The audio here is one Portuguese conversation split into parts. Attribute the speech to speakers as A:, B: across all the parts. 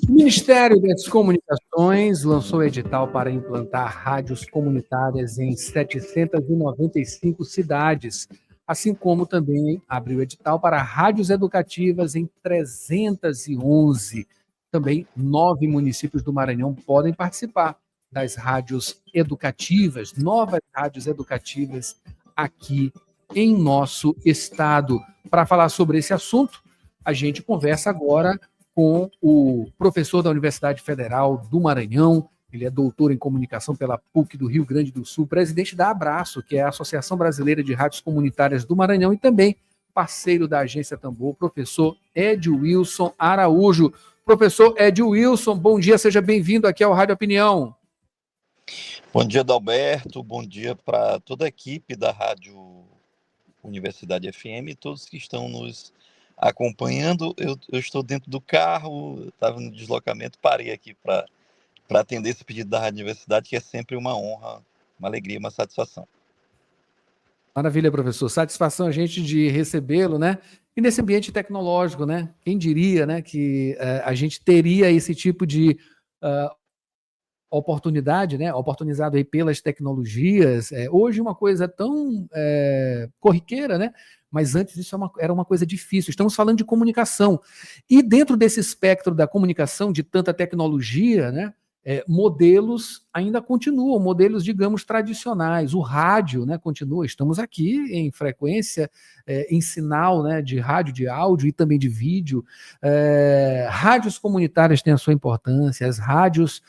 A: O Ministério das Comunicações lançou edital para implantar rádios comunitárias em 795 cidades, assim como também abriu edital para rádios educativas em 311. Também 9 municípios do Maranhão podem participar das rádios educativas, novas rádios educativas aqui em nosso estado. Para falar sobre esse assunto, a gente conversa agora com o professor da Universidade Federal do Maranhão. Ele é doutor em comunicação pela PUC do Rio Grande do Sul, presidente da Abraço, que é a Associação Brasileira de Rádios Comunitárias do Maranhão, e também parceiro da Agência Tambor, professor Ed Wilson Araújo. Professor Ed Wilson, bom dia, seja bem-vindo aqui ao Rádio Opinião.
B: Bom dia, Adalberto, bom dia para toda a equipe da Rádio Universidade FM e todos que estão nos acompanhando. Eu estou dentro do carro, estava no deslocamento, parei aqui para atender esse pedido da Rádio Universidade, que é sempre uma honra, uma alegria, uma satisfação.
A: Maravilha, professor. Satisfação a gente de recebê-lo, né? E nesse ambiente tecnológico, né? Quem diria, né, que a gente teria esse tipo de oportunidade, né? Oportunizado aí pelas tecnologias. Hoje uma coisa tão corriqueira, né? Mas antes isso era uma coisa difícil. Estamos falando de comunicação. E dentro desse espectro da comunicação, de tanta tecnologia, né? Modelos ainda continuam, modelos, digamos, tradicionais. O rádio, né, continua. Estamos aqui em frequência, em sinal, né, de rádio, de áudio e também de vídeo. Rádios comunitárias têm a sua importância, as rádios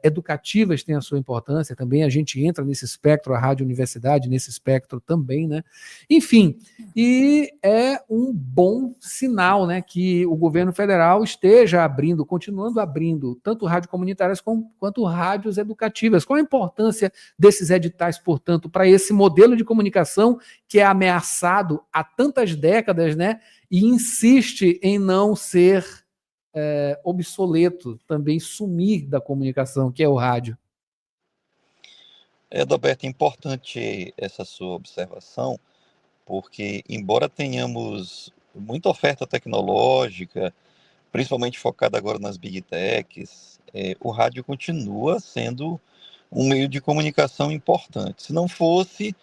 A: educativas têm a sua importância também. A gente entra nesse espectro, a Rádio Universidade, nesse espectro também, né? Enfim, e é um bom sinal, né, que o governo federal esteja abrindo, continuando abrindo, tanto rádio comunitárias quanto rádios educativas. Qual a importância desses editais, portanto, para esse modelo de comunicação que é ameaçado há tantas décadas, né, e insiste em não ser obsoleto, também sumir da comunicação, que é o rádio?
B: Adalberto, é importante essa sua observação, porque embora tenhamos muita oferta tecnológica, principalmente focada agora nas Big Techs, o rádio continua sendo um meio de comunicação importante. Se não fosse,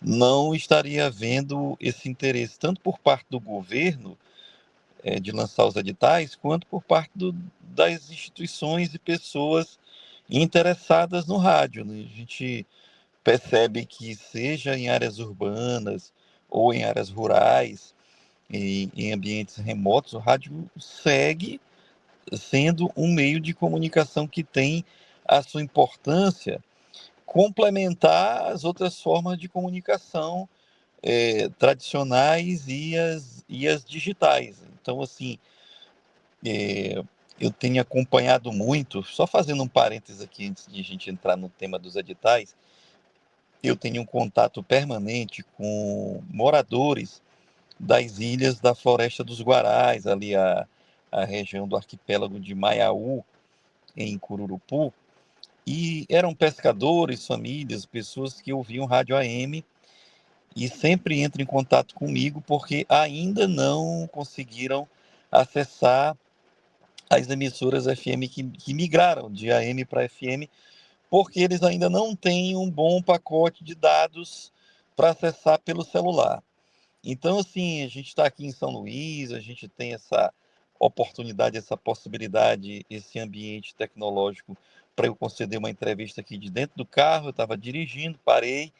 B: não estaria havendo esse interesse, tanto por parte do governo, de lançar os editais, quanto por parte das instituições e pessoas interessadas no rádio, né? A gente percebe que, seja em áreas urbanas ou em áreas rurais, em ambientes remotos, o rádio segue sendo um meio de comunicação que tem a sua importância complementar as outras formas de comunicação tradicionais e as digitais. Então, assim, eu tenho acompanhado muito, só fazendo um parênteses aqui antes de a gente entrar no tema dos editais, eu tenho um contato permanente com moradores das ilhas da Floresta dos Guarais, ali a região do arquipélago de Maiaú, em Cururupu, e eram pescadores, famílias, pessoas que ouviam rádio AM e sempre entram em contato comigo porque ainda não conseguiram acessar as emissoras FM que migraram de AM para FM, porque eles ainda não têm um bom pacote de dados para acessar pelo celular. Então, assim, a gente está aqui em São Luís, a gente tem essa oportunidade, essa possibilidade, esse ambiente tecnológico para eu conceder uma entrevista aqui de dentro do carro. Eu estava dirigindo, parei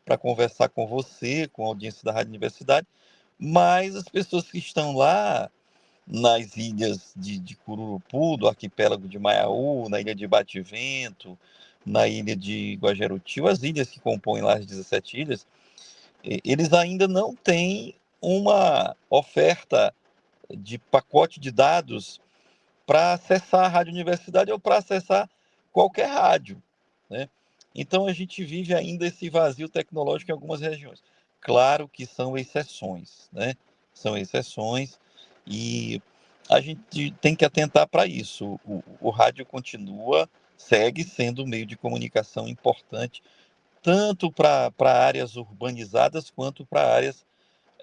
B: para conversar com você, com a audiência da Rádio Universidade, mas as pessoas que estão lá nas ilhas de Cururupu, do arquipélago de Maiaú, na ilha de Bativento, na ilha de Guajerutil, as ilhas que compõem lá as 17 ilhas, eles ainda não têm uma oferta de pacote de dados para acessar a Rádio Universidade ou para acessar qualquer rádio, né? Então a gente vive ainda esse vazio tecnológico em algumas regiões. Claro que são exceções, né? São exceções e a gente tem que atentar para isso. O rádio continua, segue sendo um meio de comunicação importante, tanto para áreas urbanizadas quanto para áreas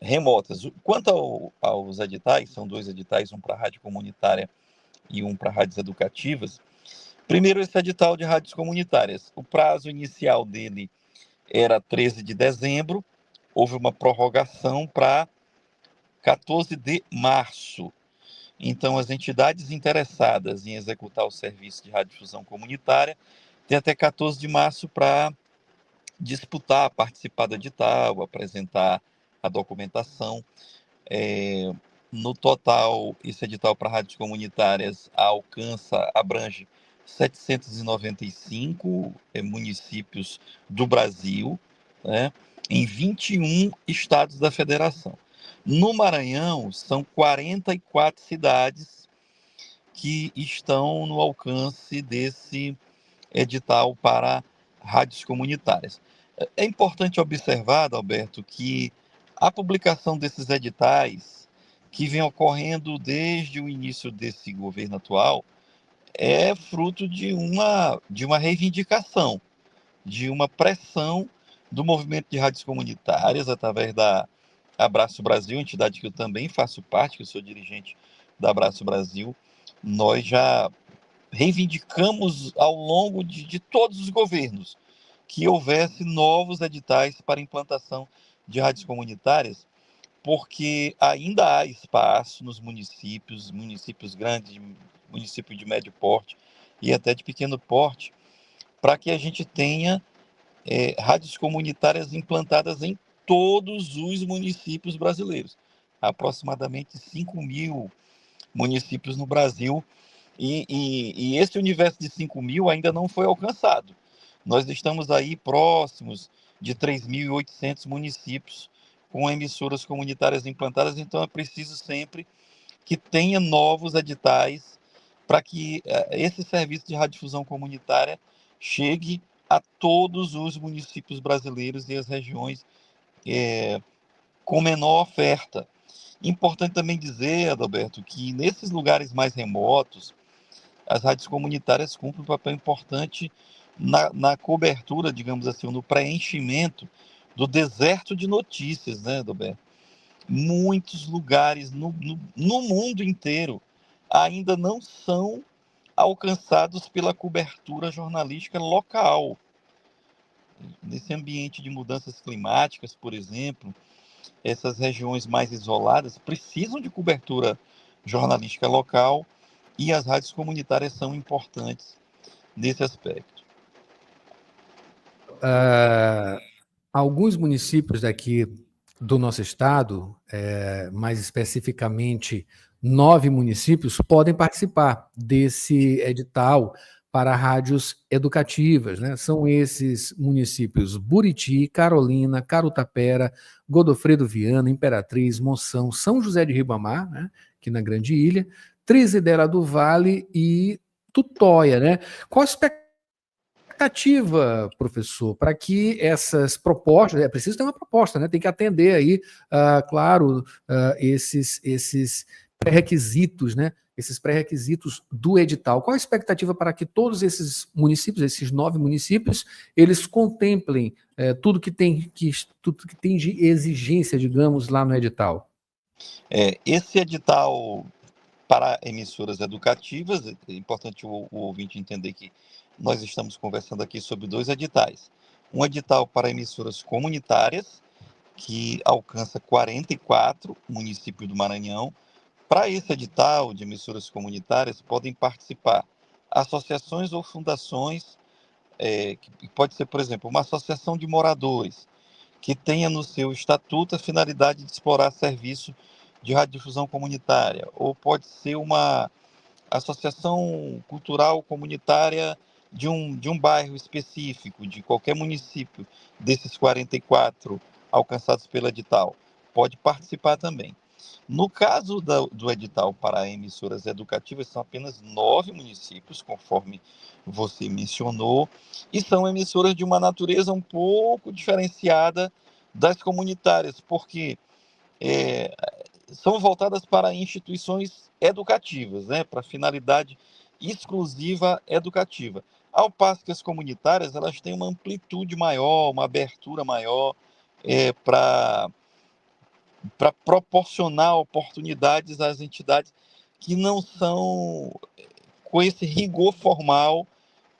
B: remotas. Quanto aos editais, são 2 editais, um para a rádio comunitária e um para rádios educativas. Primeiro, esse edital de rádios comunitárias. O prazo inicial dele era 13 de dezembro, houve uma prorrogação para 14 de março. Então, as entidades interessadas em executar o serviço de radiodifusão comunitária têm até 14 de março para disputar, participar do edital, apresentar a documentação. No total, esse edital para rádios comunitárias abrange 795 municípios do Brasil, né, em 21 estados da federação. No Maranhão, são 44 cidades que estão no alcance desse edital para rádios comunitárias. É importante observar, Adalberto, que a publicação desses editais, que vem ocorrendo desde o início desse governo atual, é fruto de uma reivindicação, de uma pressão do movimento de rádios comunitárias, através da Abraço Brasil, entidade que eu também faço parte, que eu sou dirigente da Abraço Brasil. Nós já reivindicamos ao longo de todos os governos que houvesse novos editais para implantação de rádios comunitárias, porque ainda há espaço nos municípios grandes, municípios de médio porte e até de pequeno porte, para que a gente tenha rádios comunitárias implantadas em todos os municípios brasileiros. Aproximadamente 5.000 municípios no Brasil, e esse universo de 5.000 ainda não foi alcançado. Nós estamos aí próximos de 3.800 municípios com emissoras comunitárias implantadas, então é preciso sempre que tenha novos editais para que esse serviço de radiodifusão comunitária chegue a todos os municípios brasileiros e as regiões com menor oferta. Importante também dizer, Adalberto, que nesses lugares mais remotos, as rádios comunitárias cumprem um papel importante na cobertura, digamos assim, no preenchimento do deserto de notícias, né, Adalberto? Muitos lugares no mundo inteiro ainda não são alcançados pela cobertura jornalística local. Nesse ambiente de mudanças climáticas, por exemplo, essas regiões mais isoladas precisam de cobertura jornalística local e as rádios comunitárias são importantes nesse aspecto.
A: Alguns municípios daqui do nosso estado, mais especificamente 9 municípios, podem participar desse edital para rádios educativas, né? São esses municípios: Buriti, Carolina, Carutapera, Godofredo Viana, Imperatriz, Monção, São José de Ribamar, né, aqui na Grande Ilha, Trizidela do Vale e Tutóia, né? Qual a expectativa, professor, para que essas propostas, é preciso ter uma proposta, né? Tem que atender aí, claro, esses pré-requisitos, né? Esses pré-requisitos do edital. Qual a expectativa para que todos esses municípios, esses 9 municípios, eles contemplem tudo que tem de exigência, digamos, lá no edital?
B: Esse edital para emissoras educativas, é importante o ouvinte entender que nós estamos conversando aqui sobre 2 editais. Um edital para emissoras comunitárias, que alcança 44 municípios do Maranhão. Para esse edital de emissoras comunitárias, podem participar associações ou fundações, que pode ser, por exemplo, uma associação de moradores, que tenha no seu estatuto a finalidade de explorar serviço de radiodifusão comunitária, ou pode ser uma associação cultural comunitária de um bairro específico, de qualquer município desses 44 alcançados pelo edital, pode participar também. No caso do edital para emissoras educativas, são apenas 9 municípios, conforme você mencionou, e são emissoras de uma natureza um pouco diferenciada das comunitárias, porque são voltadas para instituições educativas, né, para finalidade exclusiva educativa. Ao passo que as comunitárias, elas têm uma amplitude maior, uma abertura maior para proporcionar oportunidades às entidades que não são com esse rigor formal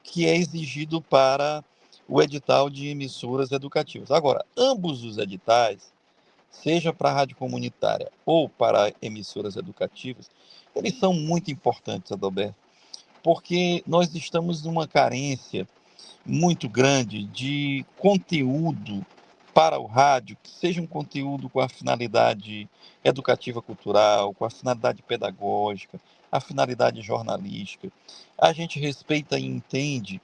B: que é exigido para o edital de emissoras educativas. Agora, ambos os editais, seja para a rádio comunitária ou para emissoras educativas, eles são muito importantes, Adalberto, porque nós estamos numa carência muito grande de conteúdo para o rádio, que seja um conteúdo com a finalidade educativa cultural, com a finalidade pedagógica, a finalidade jornalística. A gente respeita e entende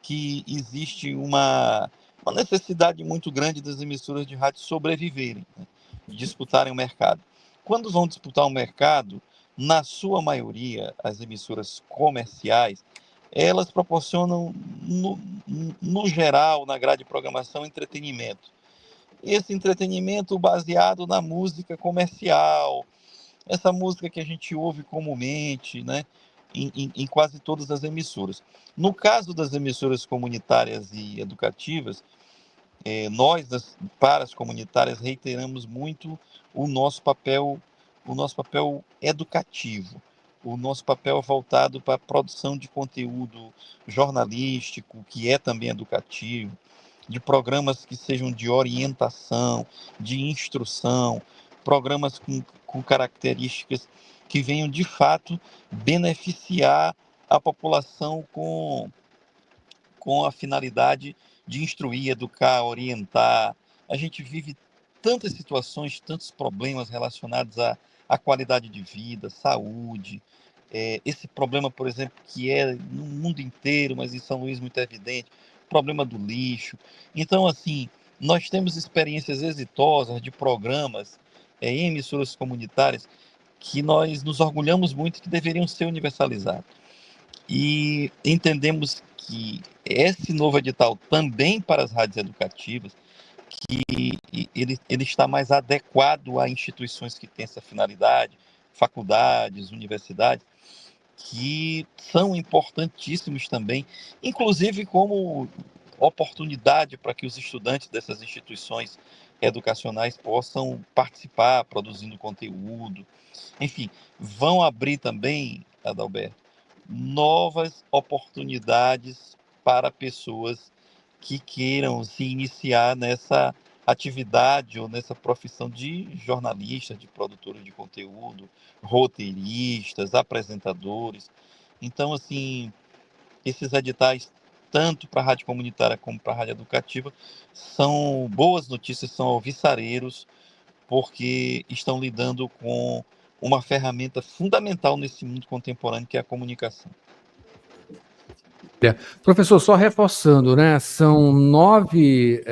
B: que existe uma necessidade muito grande das emissoras de rádio sobreviverem, né? Disputarem o mercado. Quando vão disputar o mercado, na sua maioria, as emissoras comerciais, elas proporcionam, no geral, na grade de programação, entretenimento. Esse entretenimento baseado na música comercial, essa música que a gente ouve comumente, né, em quase todas as emissoras. No caso das emissoras comunitárias e educativas, nós, para as comunitárias, reiteramos muito o nosso papel, o nosso papel educativo, o nosso papel voltado para a produção de conteúdo jornalístico, que é também educativo, de programas que sejam de orientação, de instrução, programas com características que venham de fato beneficiar a população com a finalidade de instruir, educar, orientar. A gente vive tantas situações, tantos problemas relacionados à qualidade de vida, saúde. Esse problema, por exemplo, que é no mundo inteiro, mas em São Luís muito evidente, o problema do lixo. Então, assim, nós temos experiências exitosas de programas em emissoras comunitárias que nós nos orgulhamos muito e que deveriam ser universalizados. E entendemos que esse novo edital também para as rádios educativas, que ele está mais adequado a instituições que têm essa finalidade, faculdades, universidades, que são importantíssimos também, inclusive como oportunidade para que os estudantes dessas instituições educacionais possam participar, produzindo conteúdo. Enfim, vão abrir também, Adalberto, novas oportunidades para pessoas que queiram se iniciar nessa atividade ou nessa profissão de jornalista, de produtores de conteúdo, roteiristas, apresentadores. Então, assim, esses editais, tanto para a rádio comunitária como para a rádio educativa, são boas notícias, são alvissareiros, porque estão lidando com uma ferramenta fundamental nesse mundo contemporâneo, que é a comunicação.
A: Professor, só reforçando, né? São 9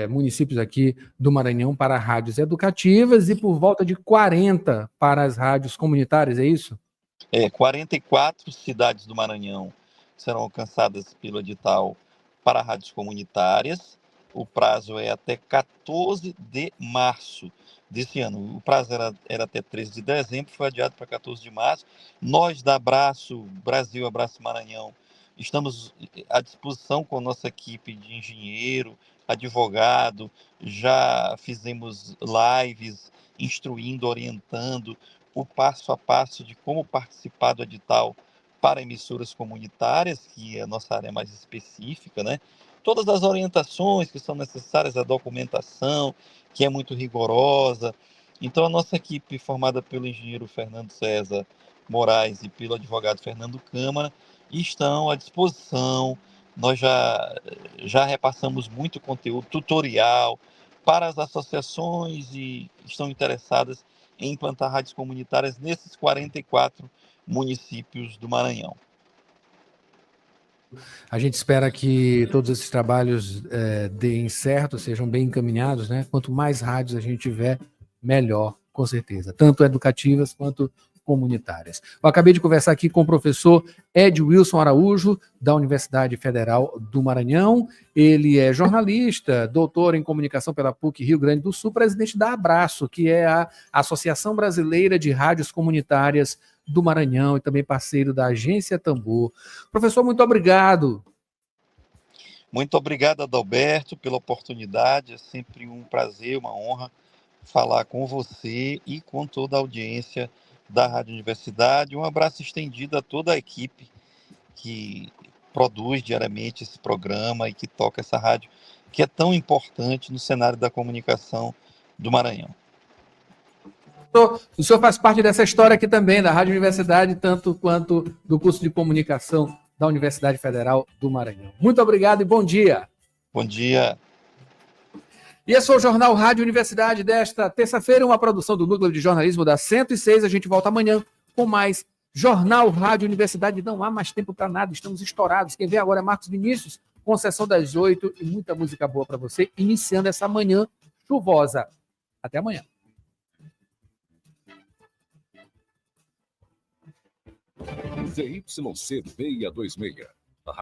A: municípios aqui do Maranhão para rádios educativas e por volta de 40 para as rádios comunitárias, é isso?
B: 44 cidades do Maranhão serão alcançadas pelo edital para rádios comunitárias. O prazo é até 14 de março desse ano. O prazo era até 13 de dezembro, foi adiado para 14 de março. Nós da Abraço Brasil, Abraço Maranhão, estamos à disposição com a nossa equipe de engenheiro, advogado, já fizemos lives instruindo, orientando o passo a passo de como participar do edital para emissoras comunitárias, que é a nossa área mais específica, né? Todas as orientações que são necessárias, a documentação, que é muito rigorosa. Então, a nossa equipe, formada pelo engenheiro Fernando César Moraes e pelo advogado Fernando Câmara, estão à disposição. Nós já repassamos muito conteúdo tutorial para as associações e estão interessadas em implantar rádios comunitárias nesses 44 municípios do Maranhão.
A: A gente espera que todos esses trabalhos deem certo, sejam bem encaminhados, né? Quanto mais rádios a gente tiver, melhor, com certeza, tanto educativas quanto comunitárias. Eu acabei de conversar aqui com o professor Ed Wilson Araújo, da Universidade Federal do Maranhão. Ele é jornalista, doutor em comunicação pela PUC Rio Grande do Sul, presidente da Abraço, que é a Associação Brasileira de Rádios Comunitárias do Maranhão e também parceiro da Agência Tambor. Professor, muito obrigado.
B: Muito obrigado, Adalberto, pela oportunidade. É sempre um prazer, uma honra falar com você e com toda a audiência da Rádio Universidade. Um abraço estendido a toda a equipe que produz diariamente esse programa e que toca essa rádio, que é tão importante no cenário da comunicação do Maranhão.
A: O senhor faz parte dessa história aqui também, da Rádio Universidade, tanto quanto do curso de comunicação da Universidade Federal do Maranhão. Muito obrigado e bom dia.
B: Bom dia.
A: E esse foi o Jornal Rádio Universidade desta terça-feira, uma produção do Núcleo de Jornalismo da 106. A gente volta amanhã com mais Jornal Rádio Universidade. Não há mais tempo para nada, estamos estourados. Quem vê agora é Marcos Vinícius, com sessão das 8 e muita música boa para você, iniciando essa manhã chuvosa. Até amanhã.
C: ZYC 626,